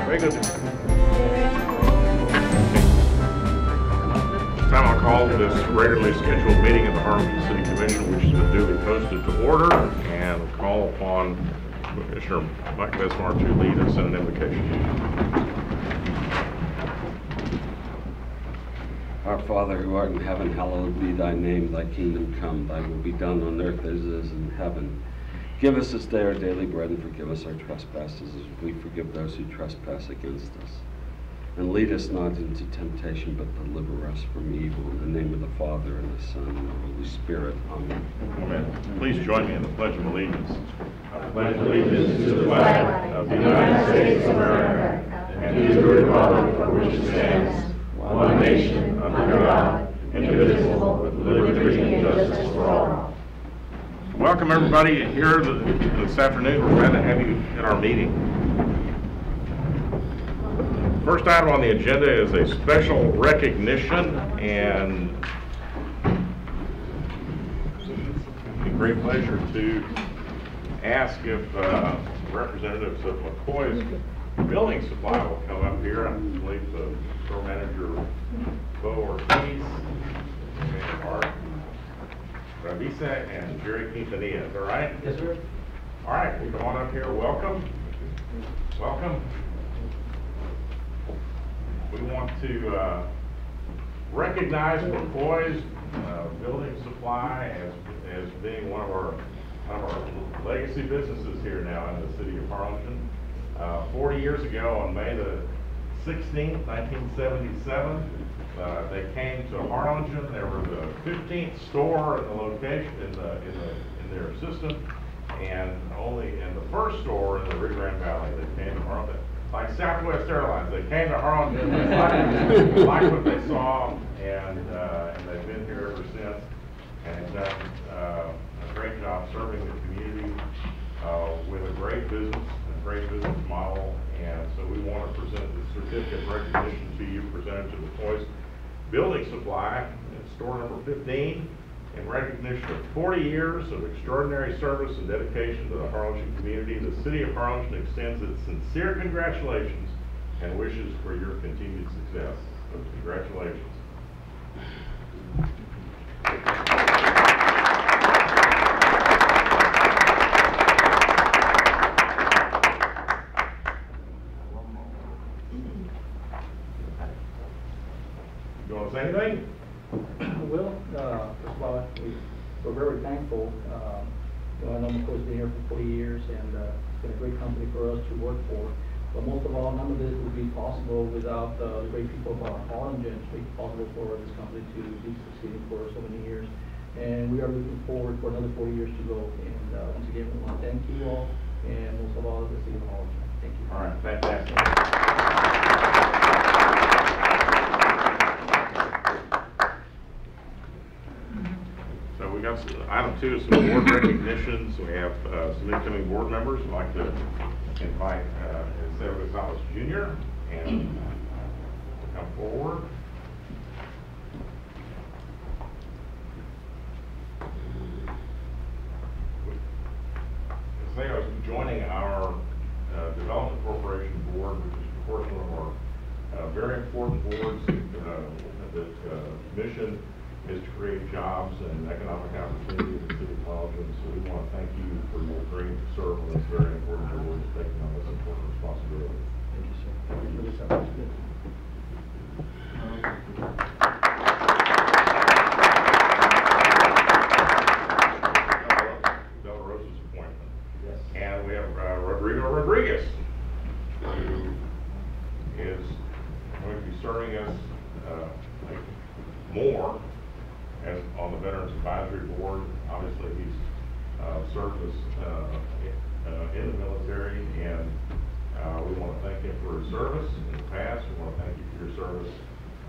Very good. Time I'll call this regularly scheduled meeting of the Harlingen City Commission, which has been duly posted, to order, and call upon Commissioner Mike Besmar to lead us in an invocation. Our Father who art in heaven, hallowed be thy name. Thy kingdom come, thy will be done on earth as it is in heaven. Give us this day our daily bread, and forgive us our trespasses as we forgive those who trespass against us. And lead us not into temptation, but deliver us from evil. In the name of the Father, and the Son, and the Holy Spirit. Amen. Amen. Please join me in the Pledge of Allegiance. I pledge allegiance to the flag of the United States of America and to the republic for which it stands, one nation, under God, indivisible, with liberty and justice for all. Welcome everybody here this afternoon. We're glad to have you at our meeting. First item on the agenda is a special recognition, and it's a great pleasure to ask if representatives of McCoy's Building Supply will come up here. I believe the store manager, Bo Ortiz, and Art Ravisa, and Jerry Quintanilla. Is that right? Yes, sir. All right, well, come on up here. Welcome. Welcome. We want to recognize McCoy's Building Supply as being one of our legacy businesses here now in the city of Harlingen. 40 years ago, on May the 16th, 1977, they came to Harlingen. They were the 15th store in the location in their system, and the first store in the Rio Grande Valley. They came to Harlingen, like Southwest Airlines. They came to Harlingen, they liked what they saw, and they've been here ever since, and have done a great job serving the community with a great business model. And so we want to present the certificate of recognition to you, presented to McCoy's Building Supply, store number 15, in recognition of 40 years of extraordinary service and dedication to the Harlingen community. The city of Harlingen extends its sincere congratulations and wishes for your continued success. So congratulations. You want to say anything? Well, first of all, we're very thankful. I know McCoy's been here for 40 years, and it's been a great company for us to work for. But most of all, none of this would be possible without the great people of Harlingen. It's made it possible for this company to be succeeding for so many years. And we are looking forward for another 40 years to go. And once again, we want to thank you all, and most of all, the city of Harlingen. Thank you. All right, fantastic. So we got item 2 is some board recognitions. We have some incoming board members. I'd like to invite Seth Gonzalez Jr. and come forward. Say I was joining our Development Corporation board, which is of course one of our very important boards. The mission is to create jobs and economic opportunity in the city of Harlingen. So we want to thank you for your great service on this very important board, taking on this important responsibility. Thank you, sir. Thank you for this opportunity. Del Rosa's appointment. Yes. And we have Rodrigo Rodriguez, who is going to be serving us more as on the Veterans Advisory Board. Obviously, he's served us in the military, and we want to thank him for his service in the past. We want to thank you for your service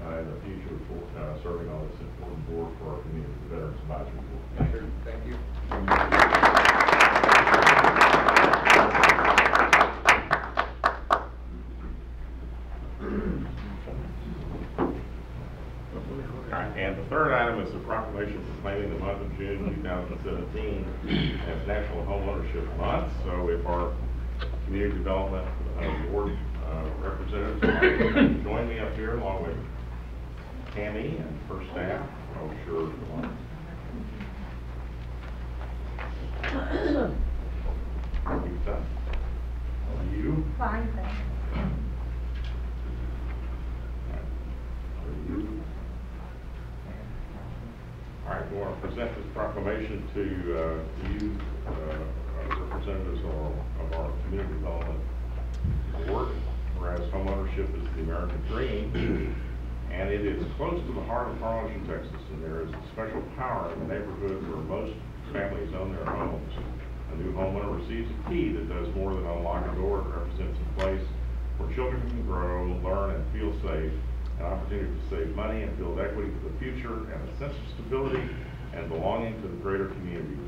in the future for serving on this important board for our community, the Veterans Advisory Board. Thank you. Thank you. And the third item is the proclamation proclaiming the month of June 2017 as National Homeownership Month. So if our Community Development Board representatives join me up here along with Tammy and her staff. Oh, sure. Keep that. You. Fine, thanks. All right, we want to present this proclamation to you, representatives of our Community Development Board, whereas homeownership is the American dream, and it is close to the heart of Harlingen, Texas, and there is a special power in the neighborhood where most families own their homes. A new homeowner receives a key that does more than unlock a door. It represents a place where children can grow, learn, and feel safe, an opportunity to save money and build equity for the future, and a sense of stability and belonging to the greater community.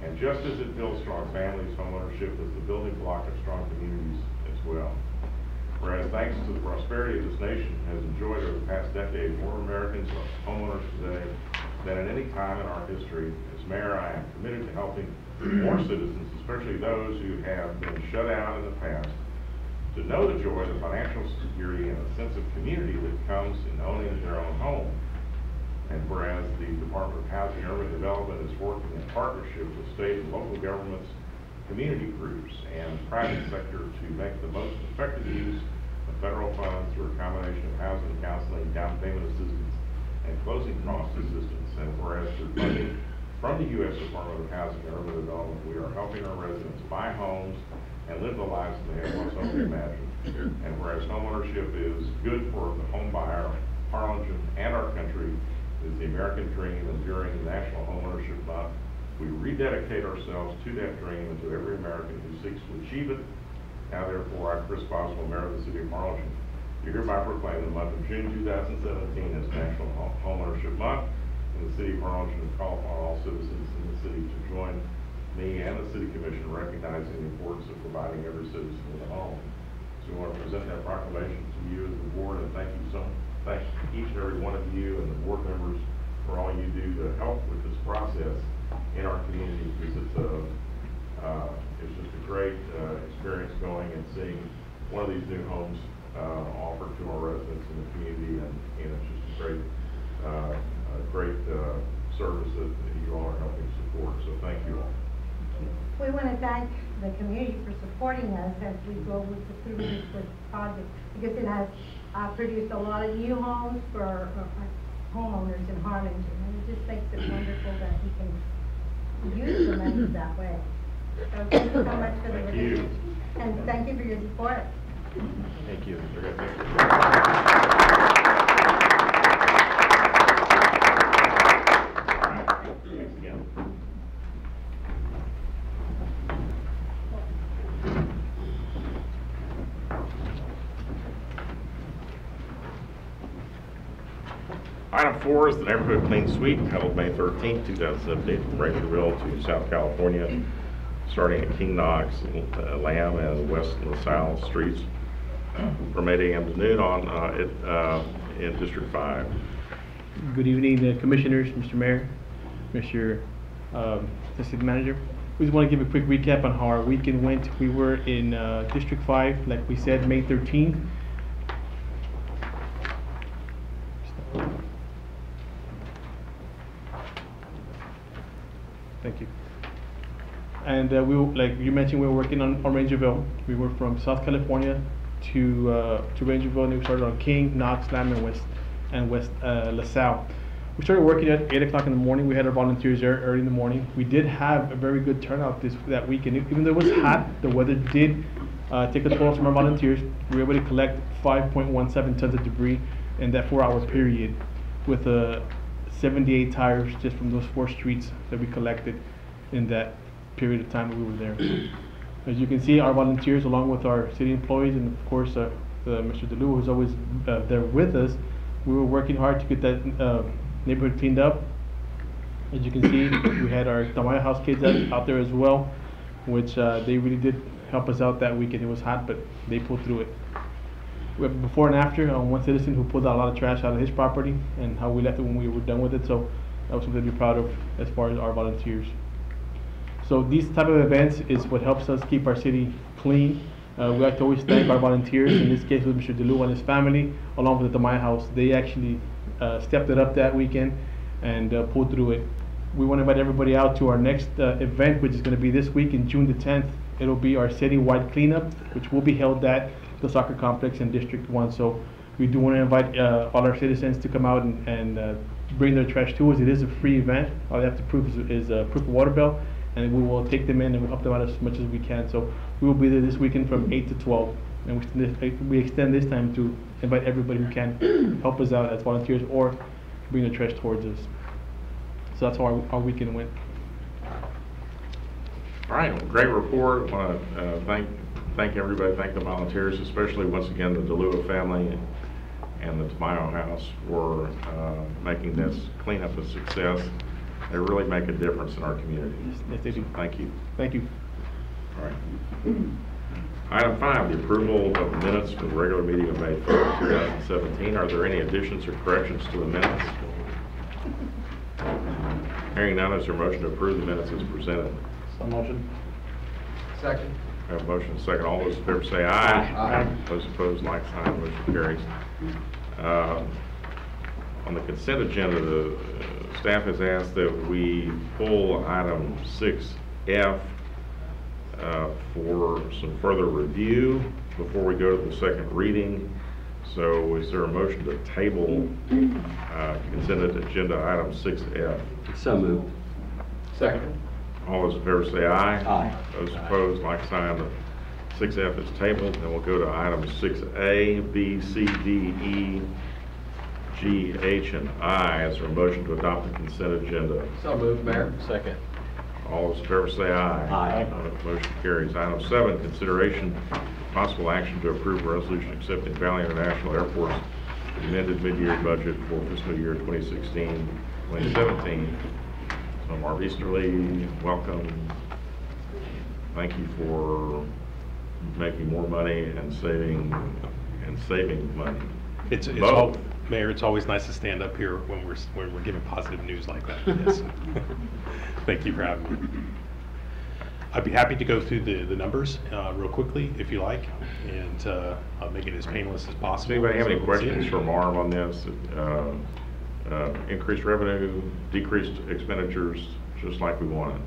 And just as it builds strong families, homeownership is the building block of strong communities as well. Whereas thanks to the prosperity of this nation has enjoyed over the past decade, more Americans are homeowners today than at any time in our history. As mayor, I am committed to helping more citizens, especially those who have been shut out in the past, to know the joy, the financial security, and a sense of community that comes in owning their own home. And whereas the Department of Housing and Urban Development is working in partnership with state and local governments, community groups, and private sector to make the most effective use of federal funds through a combination of housing counseling, down payment assistance, and closing cost assistance. And whereas through funding from the U.S. Department of Housing and Urban Development, we are helping our residents buy homes and live the lives they have most only imagined. And whereas homeownership is good for the home buyer, Harlingen, and our country, is the American dream, and during National Homeownership Month, we rededicate ourselves to that dream and to every American who seeks to achieve it. Now therefore, I, Chris Boswell, Mayor of the City of Harlingen, do hereby proclaim the month of June 2017 as National Homeownership Month in the City of Harlingen, and call upon all citizens in the city to join me and the City Commission recognizing the importance of providing every citizen with a home. So we want to present that proclamation to you as the board, and thank each and every one of you and the board members for all you do to help with this process in our community, because it's just a great experience going and seeing one of these new homes offered to our residents in the community, and it's just a great service that you all are helping support. So thank you all. We want to thank the community for supporting us as we go through this project, because it has produced a lot of new homes for homeowners in Harlingen, and it just makes it wonderful that we can use the money that way. So thank you so much for the recognition, and thank you for your support. Thank you. Thanks again. Item 4 is the Neighborhood Clean Sweep held May 13, 2017 from Rangerville to South California, starting at King Knox, Lamb, and West LaSalle streets from 8 a.m. to noon on in District 5. Good evening, Commissioners, Mr. Mayor, Mr. City Manager. We just want to give a quick recap on how our weekend went. We were in District 5, like we said, May 13th. Thank you. And like you mentioned, we were working on Rangerville. We were from South California to Rangerville, and we started on King, Knox, Lamb, and West LaSalle. We started working at 8 o'clock in the morning. We had our volunteers there early in the morning. We did have a very good turnout that weekend. Even though it was hot, the weather did take a toll from our volunteers. We were able to collect 5.17 tons of debris in that 4-hour period, with 78 tires just from those 4 streets that we collected in that period of time that we were there. As you can see, our volunteers, along with our city employees, and of course Mr. DeLu, who's always there with us, we were working hard to get that neighborhood cleaned up. As you can see, we had our Tamaya House kids out there as well, which they really did help us out that weekend. It was hot, but they pulled through it. We have before and after on one citizen who pulled out a lot of trash out of his property, and how we left it when we were done with it. So that was something to be proud of as far as our volunteers. So these type of events is what helps us keep our city clean, We like to always thank our volunteers, in this case with Mr. DeLu and his family, along with the My House. They actually stepped it up that weekend and pulled through it. We want to invite everybody out to our next event, which is going to be this week in June the 10th. It'll be our citywide cleanup, which will be held at the soccer complex in District 1. So we do want to invite all our citizens to come out and bring their trash to us. It is a free event. All they have to prove is proof of water bill, and we will take them in and we'll help them out as much as we can. So we will be there this weekend from 8 to 12. And we extend this time to invite everybody who can help us out as volunteers or bring the trash towards us. So that's how our weekend went. All right, well, great report. I want to thank everybody, thank the volunteers, especially once again the DeLua family and the Tamayo House for making this cleanup a success. They really make a difference in our community. Yes, they do. Thank you. Thank you. All right. Item 5, the approval of minutes for the regular meeting of May 3rd, 2017. Are there any additions or corrections to the minutes? Hearing none, is there a motion to approve the minutes as presented? So motion. Second. I have a motion and a second. All those in favor say aye. Aye. Those opposed, like sign. Motion carries. On the consent agenda, the staff has asked that we pull item 6F for some further review before we go to the second reading. So is there a motion to table consent agenda item 6F? So moved. Second. All those in favor say aye. Aye. Those opposed, like sign. The 6F is tabled. Then we'll go to items 6A, B, C, D, E, G, H, and I. Is there a motion to adopt the consent agenda? So moved, Mayor. Second. All those in favor say aye. Aye. Motion carries. Item 7, consideration possible action to approve a resolution accepting Valley International Airport's amended mid-year budget for fiscal year 2016-2017. So Marv Easterly, welcome. Thank you for making more money and saving money. It's Both. all, Mayor, it's always nice to stand up here when we're giving positive news like that. Yes. Thank you for having me. I'd be happy to go through the numbers real quickly if you like, and I'll make it as painless as possible. Does anybody have any So, questions for Marv on this? Increased revenue, decreased expenditures, just like we wanted.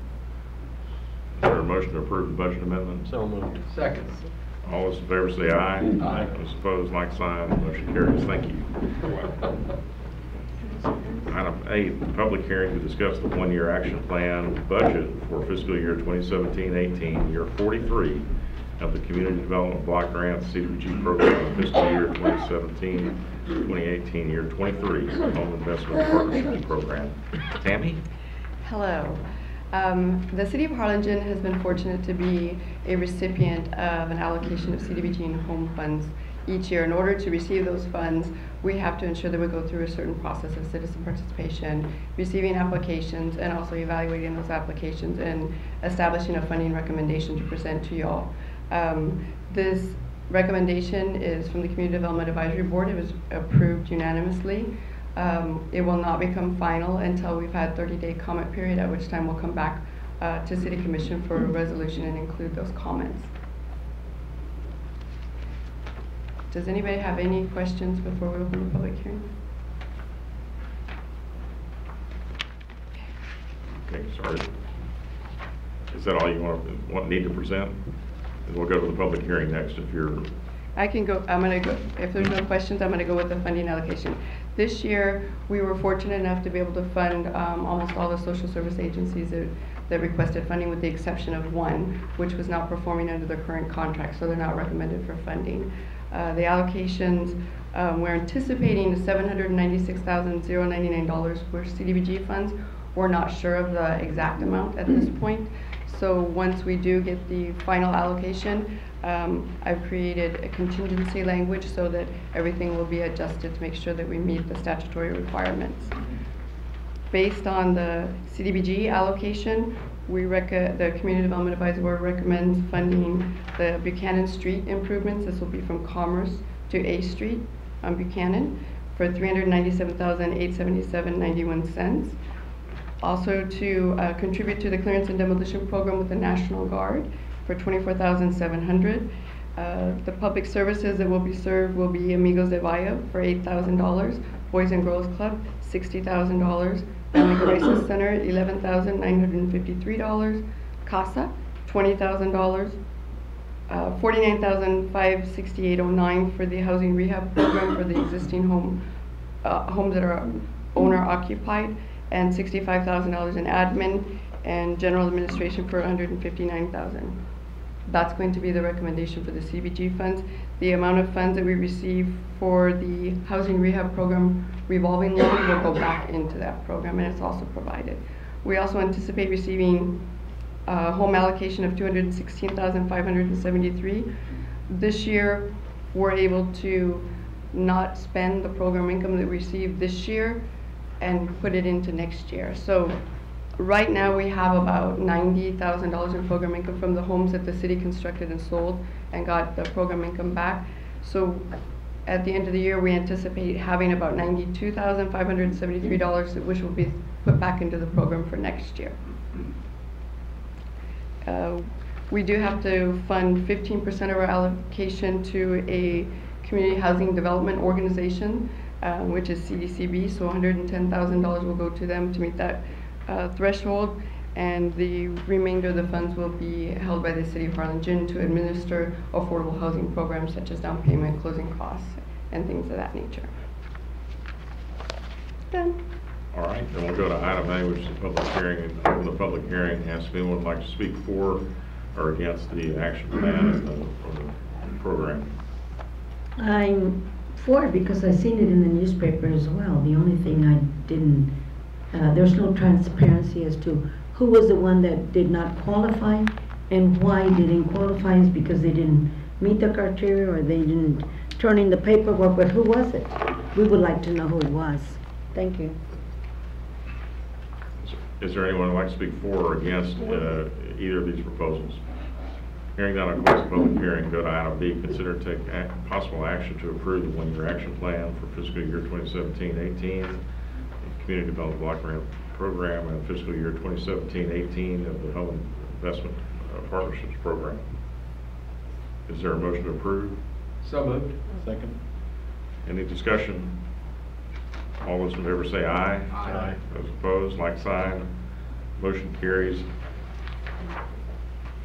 Is there a motion to approve the budget amendment? So moved. Second. All those in favor say aye. Aye. Those opposed, like sign. Motion carries. Thank you. Item 8, public hearing to discuss the one-year action plan budget for fiscal year 2017-18, year 43 of the Community Development Block Grant CDBG program, fiscal year 2017-2018, year 23, Home Investment Partnerships Program. Tammy? Hello. The City of Harlingen has been fortunate to be a recipient of an allocation of CDBG and home funds each year. In order to receive those funds, we have to ensure that we go through a certain process of citizen participation, receiving applications, and also evaluating those applications and establishing a funding recommendation to present to y'all. This recommendation is from the Community Development Advisory Board. It was approved unanimously. It will not become final until we've had 30-day comment period, at which time we'll come back to City Commission for a resolution and include those comments. Does anybody have any questions before we open the public hearing? Okay, sorry. Is that all you need to present? And we'll go to the public hearing next if you're... I can go, if there's no questions, I'm gonna go with the funding allocation. This year, we were fortunate enough to be able to fund almost all the social service agencies that requested funding, with the exception of one, which was not performing under the current contract, so they're not recommended for funding. The allocations, we're anticipating $796,099 for CDBG funds. We're not sure of the exact amount at this point. So once we do get the final allocation, I've created a contingency language so that everything will be adjusted to make sure that we meet the statutory requirements. Based on the CDBG allocation, the Community Development Advisory Board recommends funding the Buchanan Street improvements. This will be from Commerce to A Street on Buchanan for $397,877.91. Also to contribute to the clearance and demolition program with the National Guard for $24,700. The public services that will be served will be Amigos de Valle for $8,000, Boys and Girls Club, $60,000, Family Crisis Center, $11,953, CASA, $20,000, $49,568.09 for the housing rehab program for the existing homes that are owner occupied, and $65,000 in admin and general administration for $159,000. That's going to be the recommendation for the CBG funds. The amount of funds that we receive for the housing rehab program revolving loan will go back into that program, and it's also provided. We also anticipate receiving home allocation of $216,573. This year, we're able to not spend the program income that we received this year and put it into next year. So right now, we have about $90,000 in program income from the homes that the city constructed and sold and got the program income back. So at the end of the year, we anticipate having about $92,573, which will be put back into the program for next year. We do have to fund 15% of our allocation to a community housing development organization, which is CDCB, so $110,000 will go to them to meet that threshold, and the remainder of the funds will be held by the City of Harlingen to administer affordable housing programs such as down payment, closing costs, and things of that nature. Done. All right, then we'll go to item A, which is the public hearing, and open the public hearing. Ask if anyone would like to speak for or against the action plan and the program. I'm for it because I've seen it in the newspaper as well. The only thing I didn't, there's no transparency as to who was the one that did not qualify and why they didn't qualify. Is because they didn't meet the criteria or they didn't turn in the paperwork, but who was it? We would like to know who it was. Thank you. Is there anyone who would like to speak for or against either of these proposals? Hearing none, I'll close the public hearing. Go to item B. Consider to take possible action to approve the one-year action plan for fiscal year 2017-18, Community Development Block Grant Program, and fiscal year 2017-18 of the Home Investment Partnerships Program. Is there a motion to approve? So moved. Second. Any discussion? All those in favor say aye. Aye. Those opposed, like sign. Motion carries.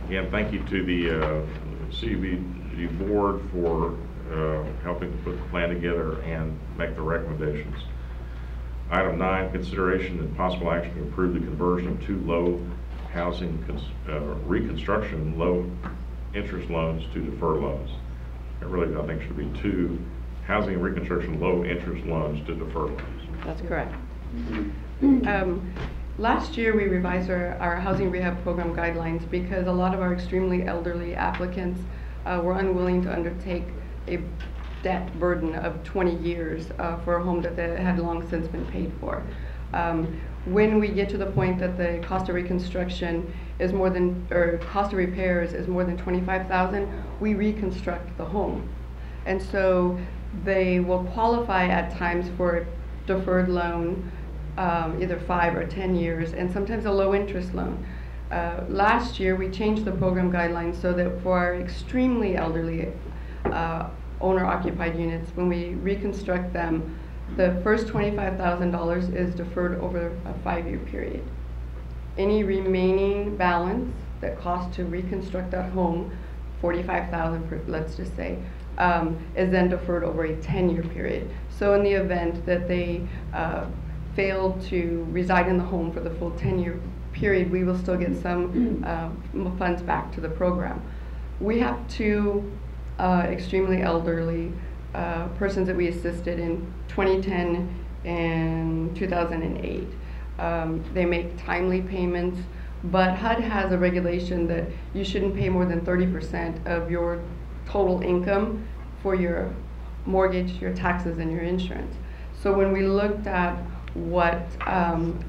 Again, thank you to the CBG board for helping to put the plan together and make the recommendations. Item 9, consideration and possible action to approve the conversion of 2 low housing reconstruction low interest loans to deferred loans. It really, I think, should be 2 housing and reconstruction low interest loans to deferred loans. That's correct. Last year, we revised our housing rehab program guidelines because a lot of our extremely elderly applicants were unwilling to undertake a debt burden of 20 years for a home that they had long since been paid for. When we get to the point that the cost of reconstruction is more than, or cost of repairs is more than $25,000, we reconstruct the home. And so they will qualify at times for a deferred loan, either 5 or 10 years, and sometimes a low interest loan. Last year, we changed the program guidelines so that for our extremely elderly owner-occupied units, when we reconstruct them, the first $25,000 is deferred over a 5-year period. Any remaining balance that costs to reconstruct that home, $45,000, let's just say, is then deferred over a 10-year period. So in the event that they fail to reside in the home for the full 10-year period, we will still get some funds back to the program. We have 2 extremely elderly persons that we assisted in 2010 and 2008. They make timely payments, but HUD has a regulation that you shouldn't pay more than 30% of your total income for your mortgage, your taxes, and your insurance. So when we looked at what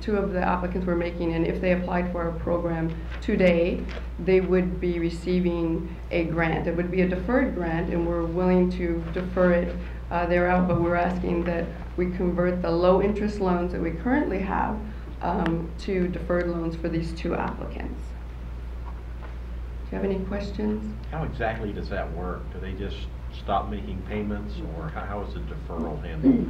2 of the applicants were making, and if they applied for our program today, they would be receiving a grant. It would be a deferred grant, and we're willing to defer it thereout, but we're asking that we convert the low interest loans that we currently have to deferred loans for these 2 applicants. you have any questions? How exactly does that work? Do they just stop making payments, or how is the deferral handled?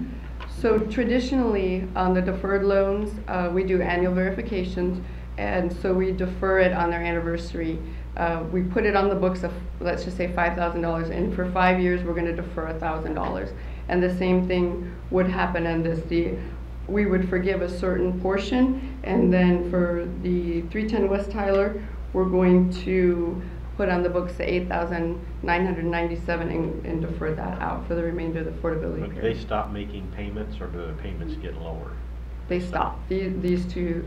So traditionally, on the deferred loans, we do annual verifications, and so we defer it on their anniversary. We put it on the books of, let's just say $5,000, and for 5 years, we're gonna defer $1,000. And the same thing would happen on this. We would forgive a certain portion, and then for the 310 West Tyler, we're going to put on the books the $8,997 and defer that out for the remainder of the affordability But they period. stop making payments, or do the payments get lower? They stop. These two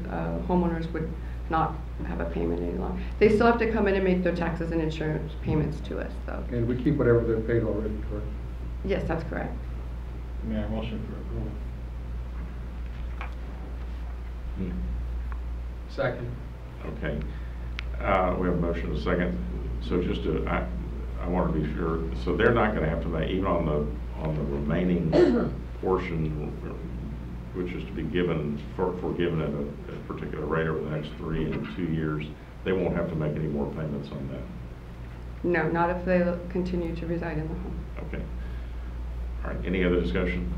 homeowners would not have a payment any longer. They still have to come in and make their taxes and insurance payments to us, though. And we keep whatever they're paid already, correct? Yes, that's correct. Mayor, motion for approval. Second. Okay. We have a motion and a second. So just to, I want to be sure, so they're not going to have to make, even on the remaining portion, which is to be given, forgiven at a particular rate over the next 3 and 2 years, they won't have to make any more payments on that. No, not if they continue to reside in the home. Okay. All right, any other discussion?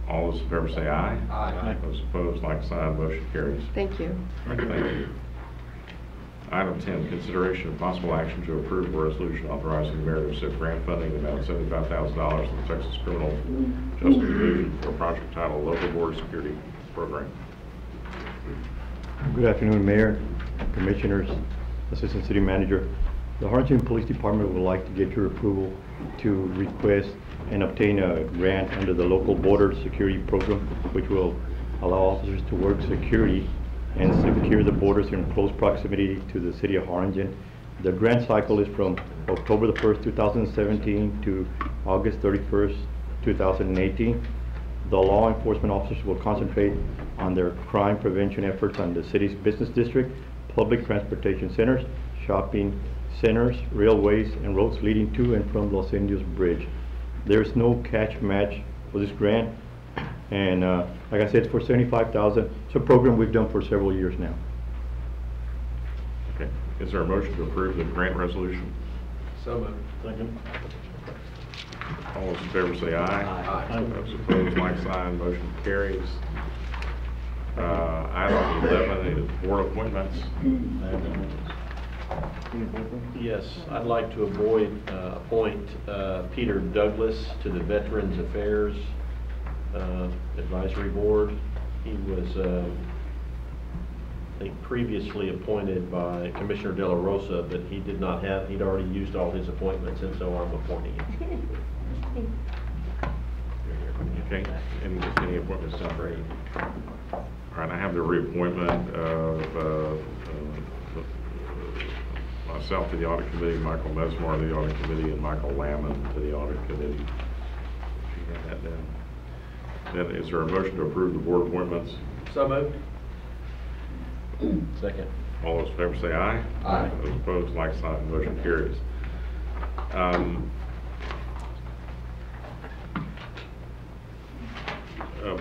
All those in favor say aye. Aye. Those opposed, like sign, motion carries. Thank you. All right, thank you. Item 10, consideration of possible action to approve a resolution authorizing the mayor to accept grant funding in the amount of $75,000 from the Texas Criminal Justice Division for a project titled Local Border Security Program. Good afternoon, Mayor, Commissioners, Assistant City Manager. The Harlingen Police Department would like to get your approval to request and obtain a grant under the Local Border Security Program, which will allow officers to work security and secure the borders in close proximity to the city of Harlingen. The grant cycle is from October the 1st, 2017 to August 31st, 2018. The law enforcement officers will concentrate on their crime prevention efforts on the city's business district, public transportation centers, shopping centers, railways, and roads leading to and from Los Indios Bridge. There's no catch match for this grant, and like I said, it's for $75,000. It's a program we've done for several years now. Okay. Is there a motion to approve the grant resolution? So moved. Second. All those in favor say aye. Aye. Those opposed, like sign, motion carries. Item 11 is board appointments. Yes, I'd like to appoint Peter Douglas to the Veterans Affairs Advisory Board. He was, I think, previously appointed by Commissioner De La Rosa, but he did not have, he'd already used all his appointments, and so I'm appointing him. Okay, any appointments done? Great. All right, I have the reappointment of myself to the Audit Committee, Michael Mesmar to the Audit Committee, and Michael Lamon to the Audit Committee. You got that down? Then is there a motion to approve the board appointments? So moved. Second. All those in favor say aye. Aye. Those opposed, like sign, motion carries.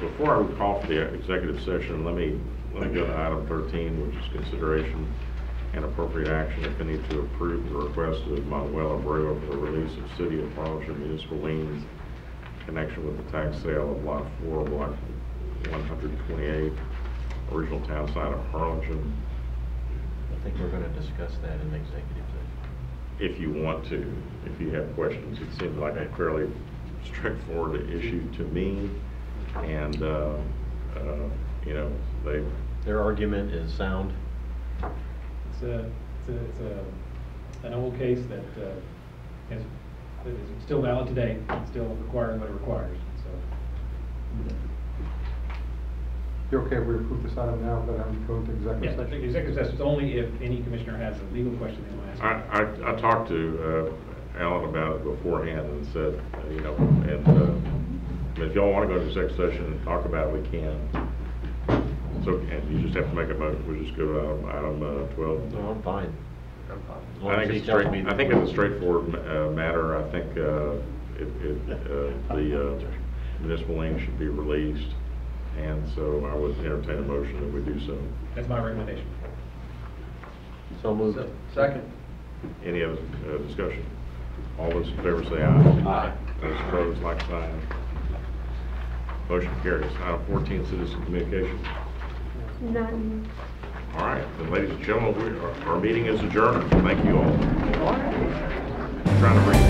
Before I would call for the executive session, let me go to item 13, which is consideration and appropriate action, if any, to approve the request of Manuel Abreu for the release of City of Harlingen municipal liens in connection with the tax sale of Lot 4, Block 128, original town site of Harlingen. I think we're going to discuss that in executive session. If you want to, if you have questions, it seems like a fairly straightforward issue to me, and you know, Their argument is sound. It's an old case that is still valid today, still requiring what it requires, so. You're okay if we approve this item now, but I'm going to executive Yes, I session? think executive session is only if any commissioner has a legal question they want to ask. I talked to Alan about it beforehand and said, you know, and if y'all want to go to executive session and talk about it, we can. So, and you just have to make a motion. We'll just go to item 12. No, I'm fine. I'm fine. As long I as think he it's tells me I think it's a straightforward matter. I think the municipal lien should be released, and so I would entertain a motion that we do so. That's my recommendation. So moved. Second. Any other discussion? All those in favor say aye. Aye. Those opposed, like sign. Motion carries. Item 14, citizen communications. None. All right, then ladies and gentlemen, our meeting is adjourned. Thank you all. Trying to bring